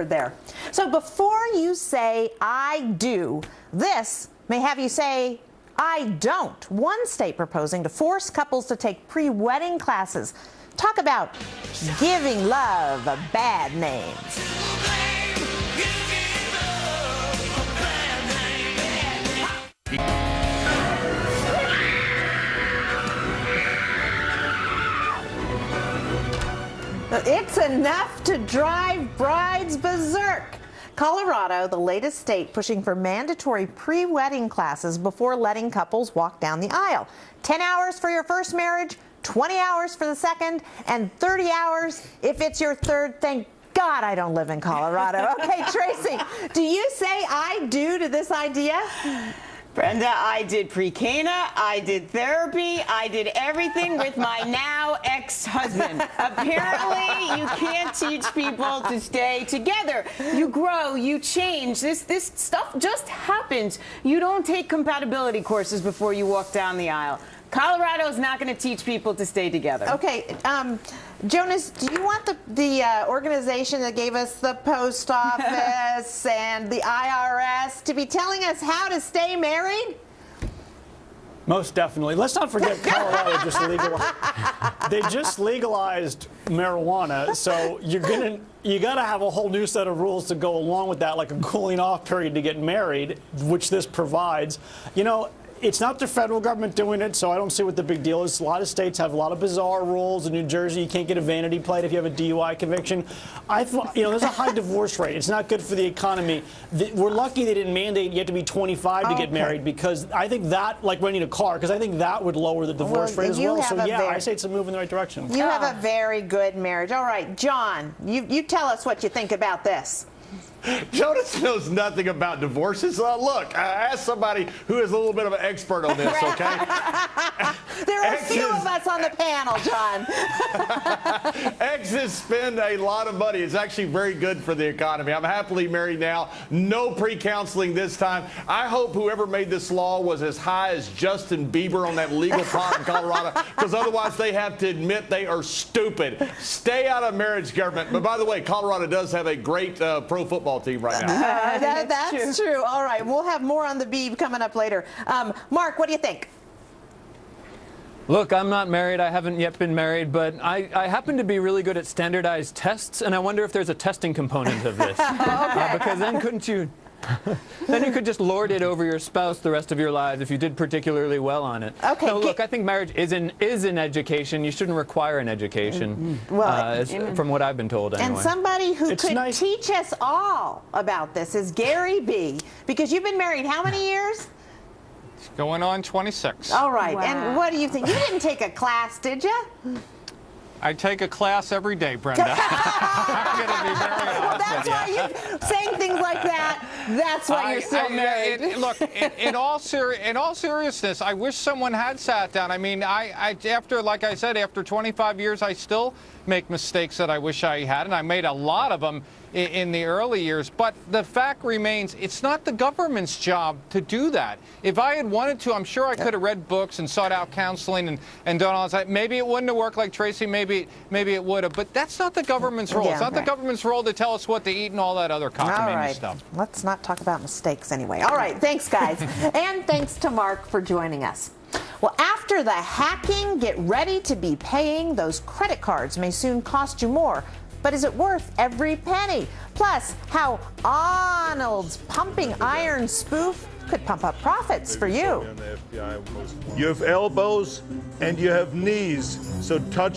there. So before you say I do, this may have you say I don't. One state proposing to force couples to take pre-wedding classes. Talk about giving love a bad name. It's enough to drive brides berserk. Colorado, the latest state pushing for mandatory pre-wedding classes before letting couples walk down the aisle. 10 hours for your first marriage, 20 hours for the second, and 30 hours if it's your third. Thank God I don't live in Colorado. Okay, Tracy, do you say I do to this idea? Brenda, I did pre-Cana, I did therapy, I did everything with my now ex-husband. Apparently, you can't teach people to stay together. You grow, you change. This stuff just happens. You don't take compatibility courses before you walk down the aisle. Colorado is not going to teach people to stay together. Okay, Jonas, do you want the organization that gave us the post office and the IRS to be telling us how to stay married? Most definitely. Let's not forget Colorado just legalized marijuana, so you got to have a whole new set of rules to go along with that, like a cooling off period to get married, which this provides. You know, it's not the federal government doing it, so I don't see what the big deal is. A lot of states have a lot of bizarre rules. In New Jersey, you can't get a vanity plate if you have a DUI conviction. There's a high divorce rate. It's not good for the economy. We're lucky they didn't mandate you have to be 25 to get married, because I think that, like renting a car, because I think that would lower the divorce rate as well. So yeah, I say it's a move in the right direction. You have a very good marriage. All right, John, you tell us what you think about this. Jonas knows nothing about divorces. Look, I asked somebody who is a little bit of an expert on this, okay? There are a few of us on the panel, John. Exes spend a lot of money. It's actually very good for the economy. I'm happily married now. No pre-counseling this time. I hope whoever made this law was as high as Justin Bieber on that legal pot in Colorado, because otherwise they have to admit they are stupid. Stay out of marriage, government. But by the way, Colorado does have a great pro football team right now. That's true. All right, we'll have more on the Beeb coming up later. Mark, what do you think? Look, I'm not married. I haven't yet been married, but I happen to be really good at standardized tests, and I wonder if there's a testing component of this. Because then couldn't you... Then you could just lord it over your spouse the rest of your lives if you did particularly well on it. Okay. No, look, I think marriage is an education. You shouldn't require an education, from what I've been told anyway. And somebody who could teach us all about this is Gary B. Because you've been married how many years? It's going on 26. All right. Wow. And what do you think? You didn't take a class, did you? I take a class every day, Brenda. I'm going to be very honest. Well, that's why you're saying things like that. That's why you're still married. Look, in all seriousness, I wish someone had sat down. I mean, like I said, after 25 years, I still make mistakes that I wish I had, and I made a lot of them in the early years. But the fact remains, it's not the government's job to do that. If I had wanted to, I'm sure I could have read books and sought out counseling and done all that. Maybe it wouldn't have worked like Tracy. Maybe it would have. But that's not the government's role. It's not the government's role to tell us what to eat and all that other cockamamie stuff. Let's not talk about mistakes anyway. All right, thanks, guys. And thanks to Mark for joining us. Well, after the hacking, get ready to be paying. Those credit cards may soon cost you more. But is it worth every penny? Plus, how Arnold's pumping iron spoof could pump up profits for you. You have elbows and you have knees, so touchdown.